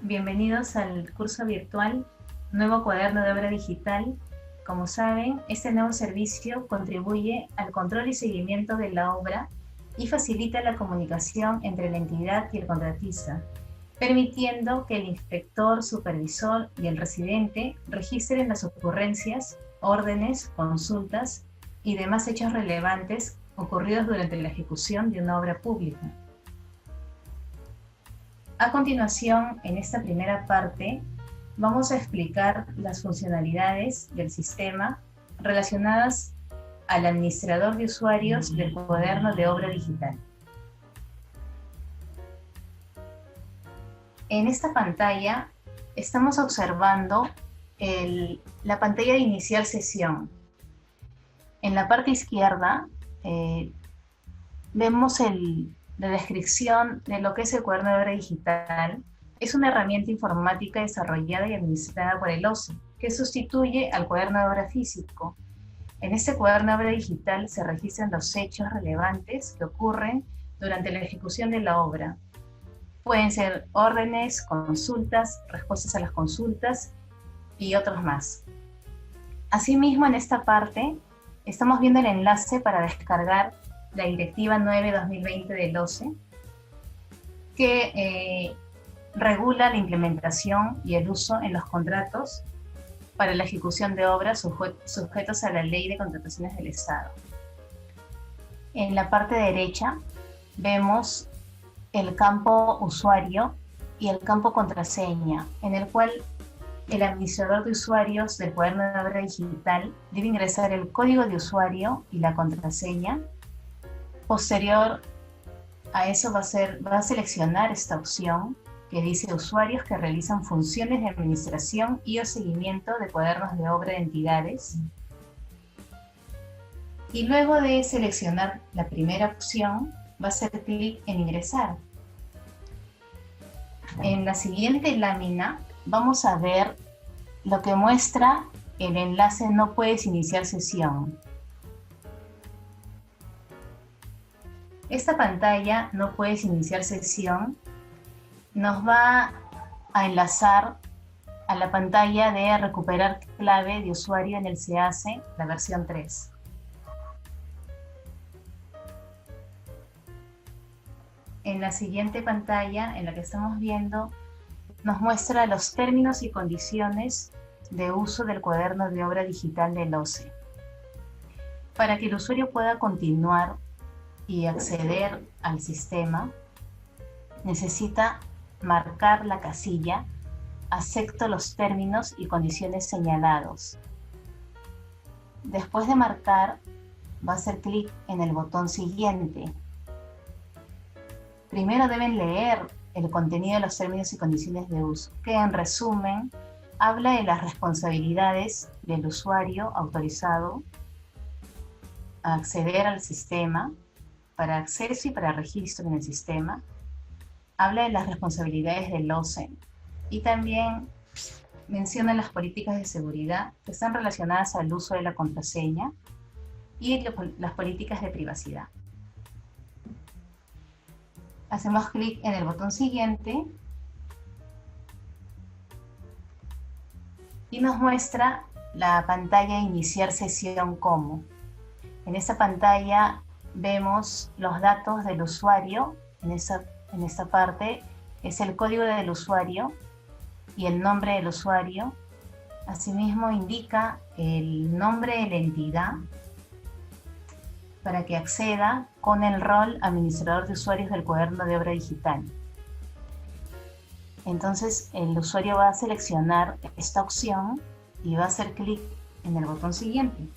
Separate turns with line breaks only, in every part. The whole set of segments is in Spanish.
Bienvenidos al curso virtual Nuevo Cuaderno de Obra Digital. Como saben, este nuevo servicio contribuye al control y seguimiento de la obra y facilita la comunicación entre la entidad y el contratista, permitiendo que el inspector, supervisor y el residente registren las ocurrencias, órdenes, consultas y demás hechos relevantes ocurridos durante la ejecución de una obra pública. A continuación, en esta primera parte, vamos a explicar las funcionalidades del sistema relacionadas al administrador de usuarios del cuaderno de obra digital. En esta pantalla estamos observando la pantalla de iniciar sesión. En la parte izquierda vemos la descripción de lo que es el cuaderno de obra digital. Es una herramienta informática desarrollada y administrada por el OCE, que sustituye al cuaderno de obra físico. En este cuaderno de obra digital se registran los hechos relevantes que ocurren durante la ejecución de la obra. Pueden ser órdenes, consultas, respuestas a las consultas y otros más. Asimismo, en esta parte estamos viendo el enlace para descargar la Directiva 9/2020 del OCE, que regula la implementación y el uso en los contratos para la ejecución de obras sujetos a la Ley de Contrataciones del Estado. En la parte derecha vemos el campo usuario y el campo contraseña, en el cual el administrador de usuarios del cuaderno de obra digital debe ingresar el código de usuario y la contraseña. Posterior a eso va a seleccionar esta opción que dice usuarios que realizan funciones de administración y o seguimiento de cuadernos de obra de entidades. Y luego de seleccionar la primera opción, va a hacer clic en ingresar. En la siguiente lámina vamos a ver lo que muestra el enlace "No puedes iniciar sesión". Esta pantalla "No puedes iniciar sesión" nos va a enlazar a la pantalla de recuperar clave de usuario en el SEACE, la versión 3. En la siguiente pantalla, en la que estamos viendo, nos muestra los términos y condiciones de uso del cuaderno de obra digital del OCE. Para que el usuario pueda continuar y acceder al sistema, necesita marcar la casilla "Acepto los términos y condiciones señalados". Después de marcar, va a hacer clic en el botón "Siguiente". Primero deben leer el contenido de los términos y condiciones de uso, que en resumen habla de las responsabilidades del usuario autorizado a acceder al sistema, para acceso y para registro en el sistema. Habla de las responsabilidades del OCE y también menciona las políticas de seguridad que están relacionadas al uso de la contraseña y las políticas de privacidad. Hacemos clic en el botón "Siguiente" y nos muestra la pantalla "Iniciar sesión como". En esta pantalla vemos los datos del usuario. En esta parte es el código del usuario y el nombre del usuario. Asimismo indica el nombre de la entidad para que acceda con el rol administrador de usuarios del cuaderno de obra digital. Entonces el usuario va a seleccionar esta opción y va a hacer clic en el botón "Siguiente".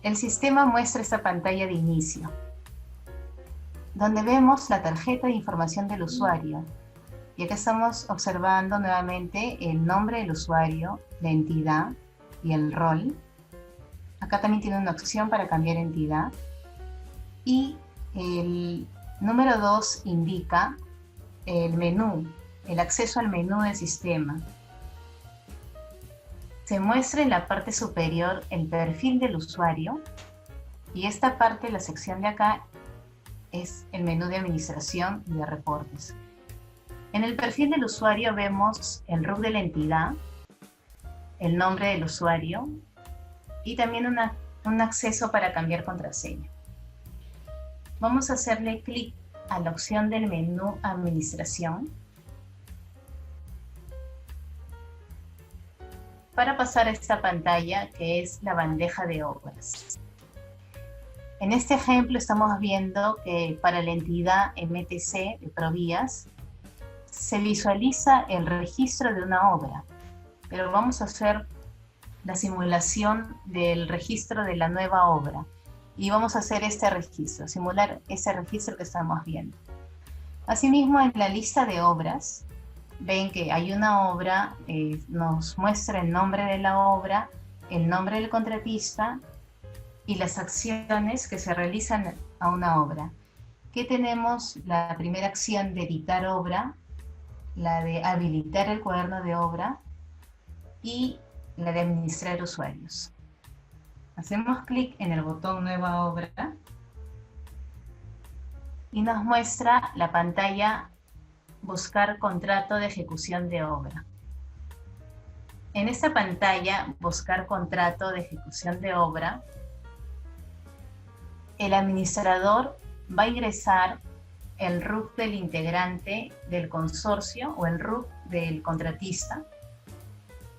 El sistema muestra esta pantalla de inicio, donde vemos la tarjeta de información del usuario. Y acá estamos observando nuevamente el nombre del usuario, la entidad y el rol. Acá también tiene una opción para cambiar entidad. Y el número 2 indica el menú, el acceso al menú del sistema. Se muestra en la parte superior el perfil del usuario, y esta parte, la sección de acá, es el menú de administración y de reportes. En el perfil del usuario vemos el RUC de la entidad, el nombre del usuario y también un acceso para cambiar contraseña. Vamos a hacerle clic a la opción del menú Administración para pasar a esta pantalla que es la bandeja de obras. En este ejemplo estamos viendo que para la entidad MTC de Provías se visualiza el registro de una obra, pero vamos a hacer la simulación del registro de la nueva obra y vamos a hacer este registro, simular ese registro que estamos viendo. Asimismo, en la lista de obras ven que hay una obra, nos muestra el nombre de la obra, el nombre del contratista y las acciones que se realizan a una obra. ¿Qué tenemos? La primera acción de editar obra, la de habilitar el cuaderno de obra y la de administrar usuarios. Hacemos clic en el botón Nueva obra y nos muestra la pantalla Buscar contrato de ejecución de obra. En esta pantalla Buscar contrato de ejecución de obra, el administrador va a ingresar el RUC del integrante del consorcio o el RUC del contratista.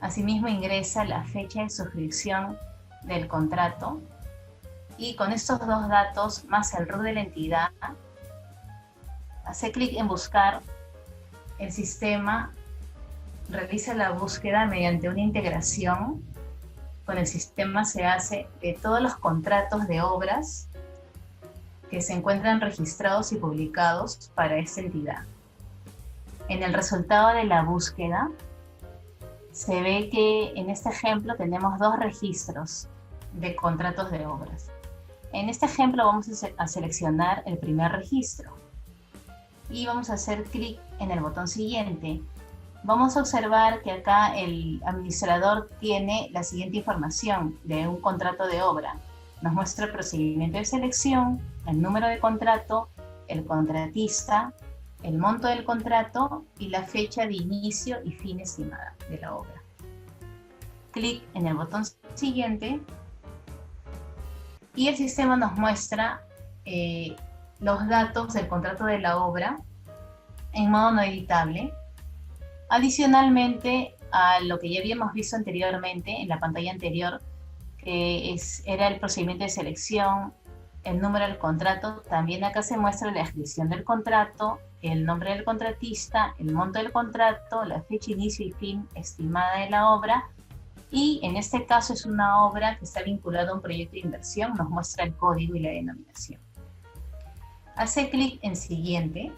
Asimismo ingresa la fecha de suscripción del contrato y con estos dos datos más el RUC de la entidad, hace clic en buscar, el sistema realiza la búsqueda mediante una integración con el sistema se hace de todos los contratos de obras que se encuentran registrados y publicados para esta entidad. En el resultado de la búsqueda se ve que en este ejemplo tenemos dos registros de contratos de obras. En este ejemplo vamos a seleccionar el primer registro y vamos a hacer clic en el botón siguiente. Vamos a observar que acá el administrador tiene la siguiente información de un contrato de obra. Nos muestra el procedimiento de selección, el número de contrato, el contratista, el monto del contrato y la fecha de inicio y fin estimada de la obra. Clic en el botón siguiente y el sistema nos muestra los datos del contrato de la obra en modo no editable. Adicionalmente a lo que ya habíamos visto anteriormente en la pantalla anterior, que era el procedimiento de selección, el número del contrato, también acá se muestra la descripción del contrato, el nombre del contratista, el monto del contrato, la fecha inicio y fin estimada de la obra, y en este caso es una obra que está vinculada a un proyecto de inversión, nos muestra el código y la denominación. Hace clic en siguiente.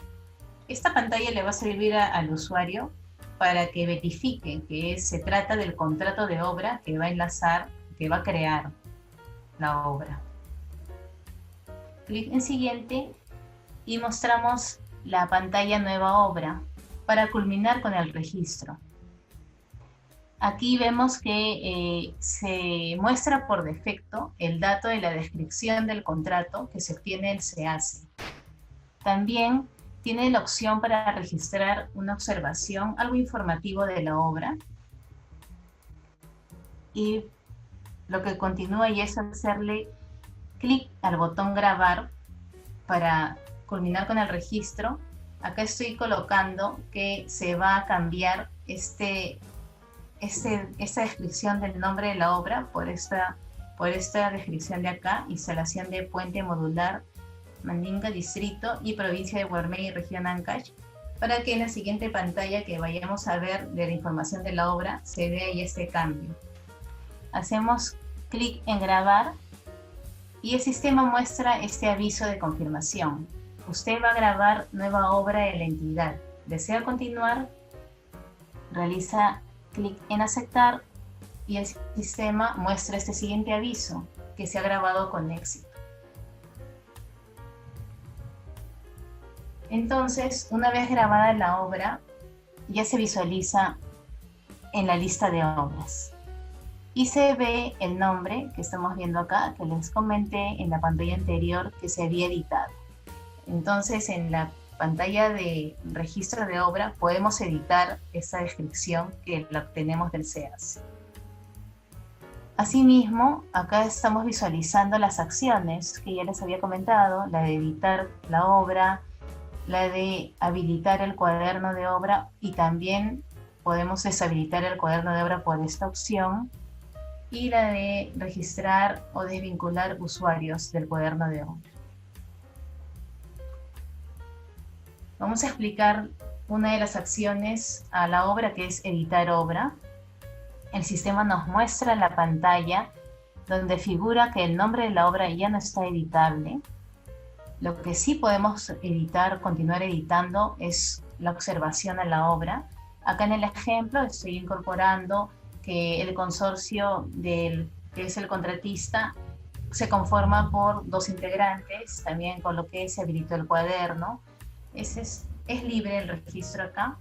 Esta pantalla le va a servir al usuario para que verifique que se trata del contrato de obra que va a enlazar, que va a crear la obra. Clic en siguiente y mostramos la pantalla Nueva obra para culminar con el registro. Aquí vemos que se muestra por defecto el dato de la descripción del contrato que se obtiene del SEACE. También tiene la opción para registrar una observación, algo informativo de la obra. Y lo que continúa y es hacerle clic al botón grabar para culminar con el registro. Acá estoy colocando que se va a cambiar esta descripción del nombre de la obra por esta descripción de acá, instalación de puente modular Mandinga, distrito y provincia de Guarmey, región Ancash, para que en la siguiente pantalla que vayamos a ver de la información de la obra se vea ya este cambio. Hacemos clic en grabar y el sistema muestra este aviso de confirmación. Usted va a grabar nueva obra de la entidad. ¿Desea continuar? Realiza clic en aceptar y el sistema muestra este siguiente aviso, que se ha grabado con éxito. Entonces, una vez grabada la obra, ya se visualiza en la lista de obras. Y se ve el nombre que estamos viendo acá, que les comenté en la pantalla anterior que se había editado. Entonces, en la pantalla de registro de obra podemos editar esa descripción que la obtenemos del SEAS. Asimismo, acá estamos visualizando las acciones que ya les había comentado, la de editar la obra, la de habilitar el cuaderno de obra, y también podemos deshabilitar el cuaderno de obra por esta opción, y la de registrar o desvincular usuarios del cuaderno de obra. Vamos a explicar una de las acciones a la obra, que es editar obra. El sistema nos muestra la pantalla donde figura que el nombre de la obra ya no está editable. Lo que sí podemos editar, continuar editando, es la observación a la obra. Acá en el ejemplo estoy incorporando que el consorcio que es el contratista se conforma por 2 integrantes. También coloqué se habilitó el cuaderno. Es libre el registro acá.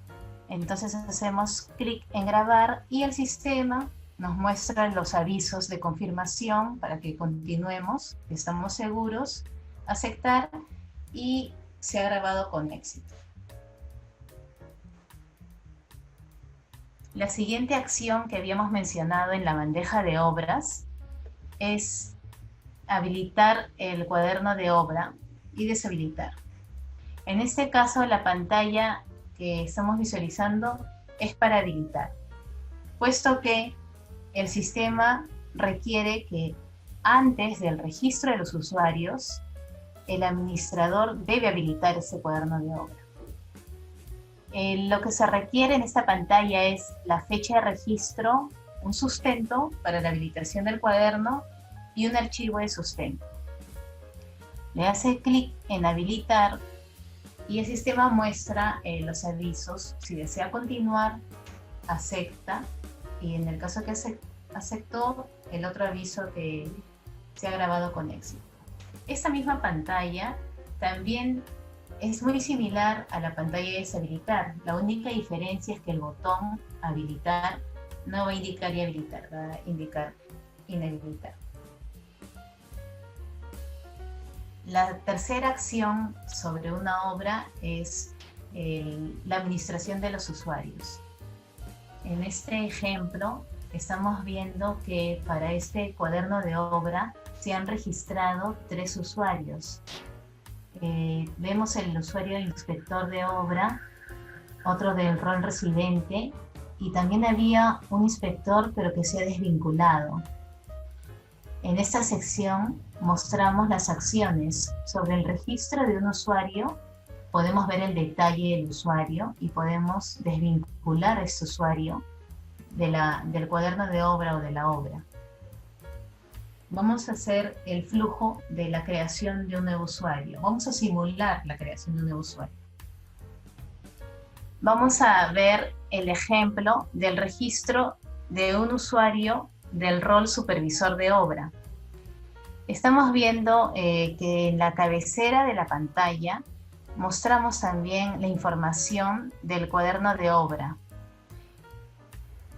Entonces hacemos clic en grabar y el sistema nos muestra los avisos de confirmación para que continuemos, estamos seguros, aceptar, y se ha grabado con éxito. La siguiente acción que habíamos mencionado en la bandeja de obras es habilitar el cuaderno de obra y deshabilitar. En este caso, la pantalla que estamos visualizando es para habilitar, puesto que el sistema requiere que antes del registro de los usuarios, el administrador debe habilitar ese cuaderno de obra. Lo que se requiere en esta pantalla es la fecha de registro, un sustento para la habilitación del cuaderno y un archivo de sustento. Le hace clic en habilitar y el sistema muestra los avisos. Si desea continuar, acepta, y en el caso que aceptó, el otro aviso que se ha grabado con éxito. Esta misma pantalla también es muy similar a la pantalla de deshabilitar. La única diferencia es que el botón habilitar no va a indicar y habilitar, va a indicar inhabilitar. La tercera acción sobre una obra es la administración de los usuarios. En este ejemplo estamos viendo que para este cuaderno de obra se han registrado 3 usuarios. Vemos el usuario del inspector de obra, otro del rol residente, y también había un inspector pero que se ha desvinculado. En esta sección mostramos las acciones. Sobre el registro de un usuario podemos ver el detalle del usuario y podemos desvincular a este usuario del cuaderno de obra o de la obra. Vamos a hacer el flujo de la creación de un nuevo usuario. Vamos a simular la creación de un nuevo usuario. Vamos a ver el ejemplo del registro de un usuario del rol supervisor de obra. Estamos viendo que en la cabecera de la pantalla mostramos también la información del cuaderno de obra,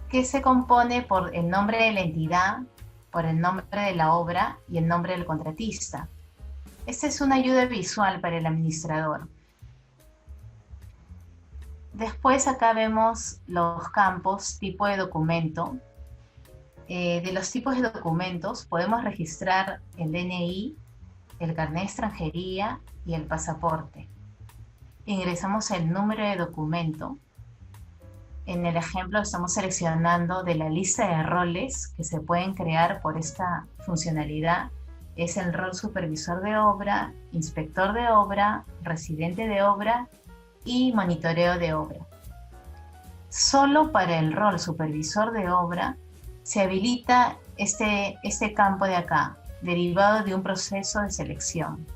que se compone por el nombre de la entidad, por el nombre de la obra y el nombre del contratista. Esta es una ayuda visual para el administrador. Después acá vemos los campos tipo de documento. De los tipos de documentos podemos registrar el DNI, el carnet de extranjería y el pasaporte. Ingresamos el número de documento. En el ejemplo estamos seleccionando de la lista de roles que se pueden crear por esta funcionalidad. Es el rol supervisor de obra, inspector de obra, residente de obra y monitoreo de obra. Solo para el rol supervisor de obra se habilita este campo de acá, derivado de un proceso de selección,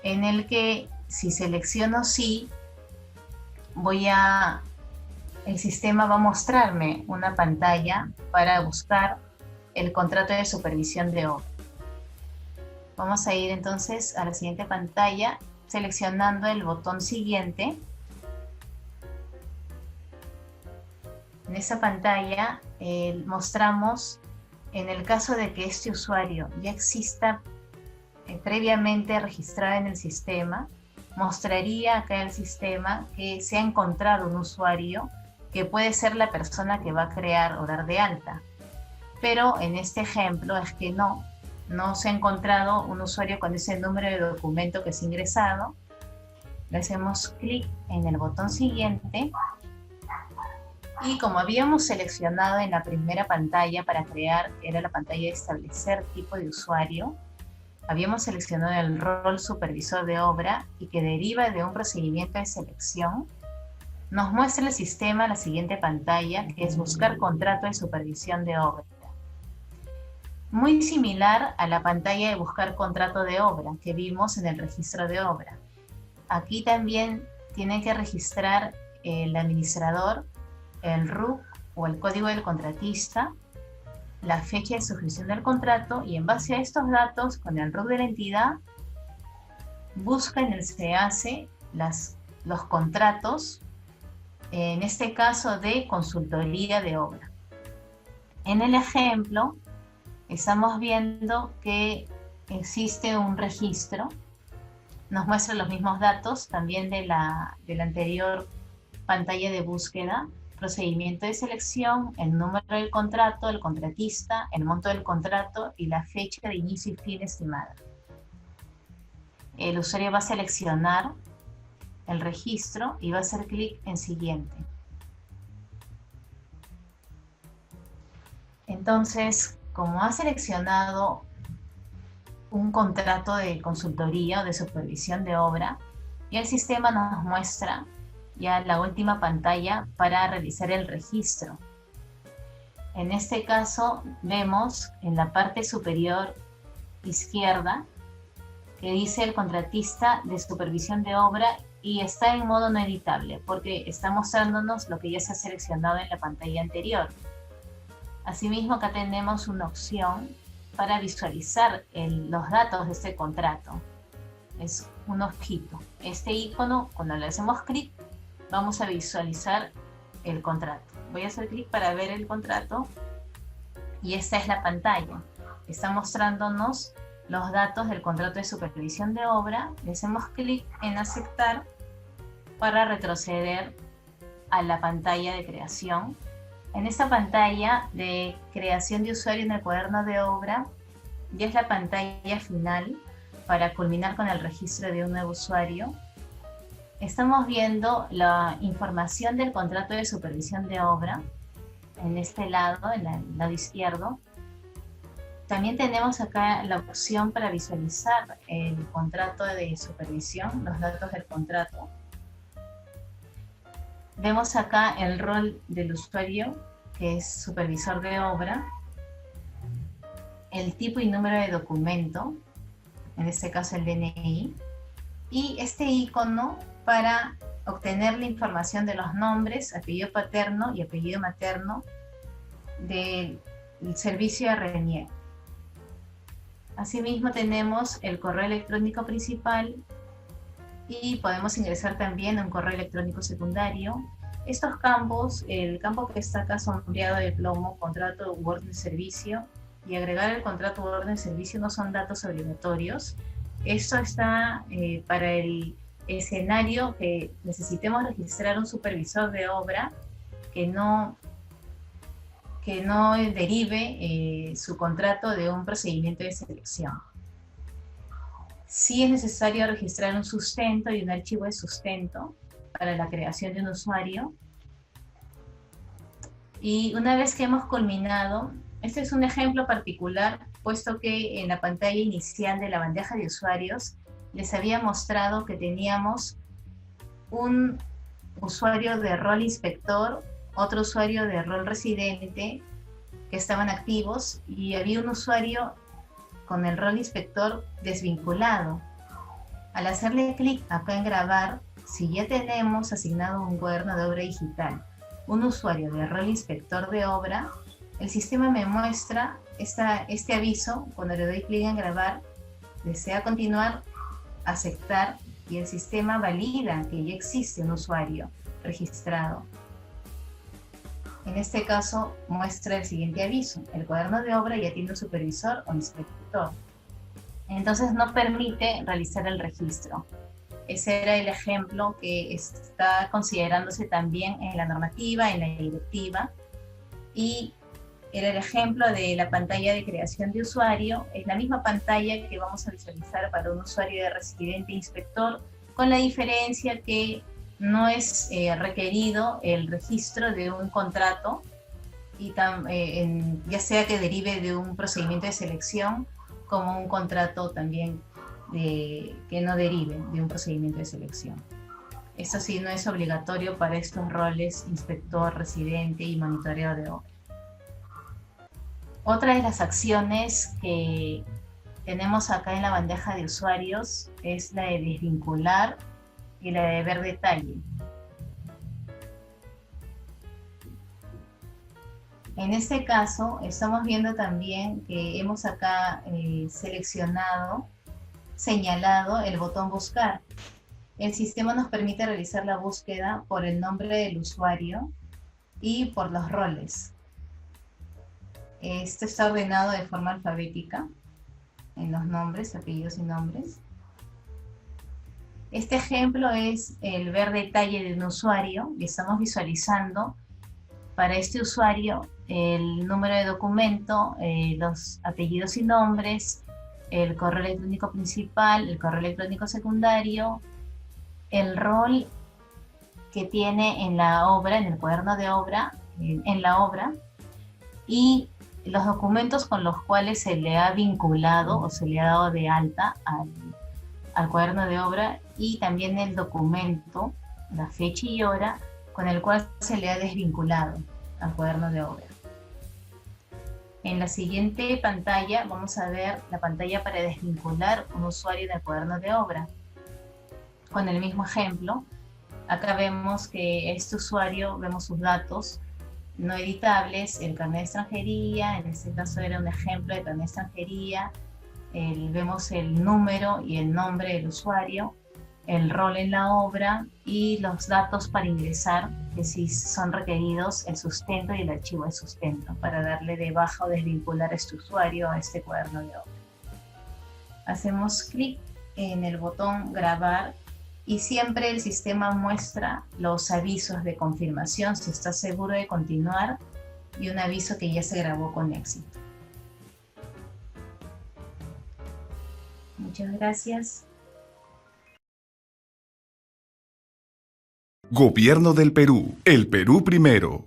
en el que si selecciono sí, el sistema va a mostrarme una pantalla para buscar el contrato de supervisión de obra. Vamos a ir entonces a la siguiente pantalla, seleccionando el botón siguiente. En esa pantalla mostramos, en el caso de que este usuario ya exista previamente registrada en el sistema, mostraría acá el sistema que se ha encontrado un usuario que puede ser la persona que va a crear o dar de alta. Pero en este ejemplo es que no se ha encontrado un usuario con ese número de documento que es ingresado. Le hacemos clic en el botón siguiente y como habíamos seleccionado en la primera pantalla para crear, era la pantalla de establecer tipo de usuario, habíamos seleccionado el rol supervisor de obra y que deriva de un procedimiento de selección. Nos muestra el sistema la siguiente pantalla, que es buscar contrato de supervisión de obra. Muy similar a la pantalla de buscar contrato de obra que vimos en el registro de obra. Aquí también tiene que registrar el administrador, el RUC o el código del contratista, la fecha de suscripción del contrato y en base a estos datos, con el RUC de la entidad, busca en el SEACE los contratos, en este caso de consultoría de obra. En el ejemplo, estamos viendo que existe un registro, nos muestra los mismos datos también de la anterior pantalla de búsqueda, procedimiento de selección, el número del contrato, el contratista, el monto del contrato y la fecha de inicio y fin estimada. El usuario va a seleccionar el registro y va a hacer clic en siguiente. Entonces, como ha seleccionado un contrato de consultoría o de supervisión de obra, y el sistema nos muestra ya la última pantalla para realizar el registro. En este caso vemos en la parte superior izquierda que dice el contratista de supervisión de obra y está en modo no editable porque está mostrándonos lo que ya se ha seleccionado en la pantalla anterior. Asimismo, acá tenemos una opción para visualizar los datos de este contrato. Es un ojito. Este icono, cuando le hacemos clic, vamos a visualizar el contrato. Voy a hacer clic para ver el contrato y esta es la pantalla. Está mostrándonos los datos del contrato de supervisión de obra. Le hacemos clic en aceptar para retroceder a la pantalla de creación. En esta pantalla de creación de usuario en el cuaderno de obra, ya es la pantalla final para culminar con el registro de un nuevo usuario. Estamos viendo la información del contrato de supervisión de obra en este lado, en el lado izquierdo. También tenemos acá la opción para visualizar el contrato de supervisión, los datos del contrato. Vemos acá el rol del usuario, que es supervisor de obra, el tipo y número de documento, en este caso el DNI, y este icono para obtener la información de los nombres, apellido paterno y apellido materno del servicio de RENIEC. Asimismo tenemos el correo electrónico principal y podemos ingresar también a un correo electrónico secundario. Estos campos, el campo que está acá sombreado de plomo, contrato u orden de servicio, y agregar el contrato u orden de servicio no son datos obligatorios. Esto está para el escenario que necesitemos registrar un supervisor de obra que no derive su contrato de un procedimiento de selección. Sí es necesario registrar un sustento y un archivo de sustento para la creación de un usuario. Y una vez que hemos culminado, este es un ejemplo particular, puesto que en la pantalla inicial de la bandeja de usuarios les había mostrado que teníamos un usuario de rol inspector, otro usuario de rol residente que estaban activos y había un usuario con el rol inspector desvinculado. Al hacerle clic acá en grabar, si ya tenemos asignado un cuaderno de obra digital, un usuario de rol inspector de obra, el sistema me muestra este aviso cuando le doy clic en grabar, desea continuar, aceptar, y el sistema valida que ya existe un usuario registrado. En este caso muestra el siguiente aviso: el cuaderno de obra ya tiene un supervisor o inspector. Entonces no permite realizar el registro. Ese era el ejemplo que está considerándose también en la normativa, en la directiva, y era el ejemplo de la pantalla de creación de usuario. Es la misma pantalla que vamos a visualizar para un usuario de residente inspector, con la diferencia que no es requerido el registro de un contrato, y ya sea que derive de un procedimiento de selección, como un contrato también que no derive de un procedimiento de selección. Esto sí, no es obligatorio para estos roles inspector, residente y monitoreo de obra. Otra de las acciones que tenemos acá en la bandeja de usuarios es la de desvincular y la de ver detalle. En este caso, estamos viendo también que hemos acá señalado el botón buscar. El sistema nos permite realizar la búsqueda por el nombre del usuario y por los roles. Esto está ordenado de forma alfabética en los nombres, apellidos y nombres. Este ejemplo es el ver detalle de un usuario, y estamos visualizando para este usuario el número de documento, los apellidos y nombres, el correo electrónico principal, el correo electrónico secundario, el rol que tiene en la obra, en el cuaderno de obra, en la obra, y los documentos con los cuales se le ha vinculado o se le ha dado de alta al cuaderno de obra, y también el documento, la fecha y hora, con el cual se le ha desvinculado al cuaderno de obra. En la siguiente pantalla vamos a ver la pantalla para desvincular un usuario del cuaderno de obra. Con el mismo ejemplo, acá vemos que este usuario, vemos sus datos no editables, el carnet de extranjería, en este caso era un ejemplo de carnet de extranjería, vemos el número y el nombre del usuario, el rol en la obra y los datos para ingresar, que si son requeridos, el sustento y el archivo de sustento, para darle de baja o desvincular a este usuario a este cuaderno de obra. Hacemos clic en el botón grabar y siempre el sistema muestra los avisos de confirmación si está seguro de continuar, y un aviso que ya se grabó con éxito. Muchas gracias.
Gobierno del Perú. El Perú primero.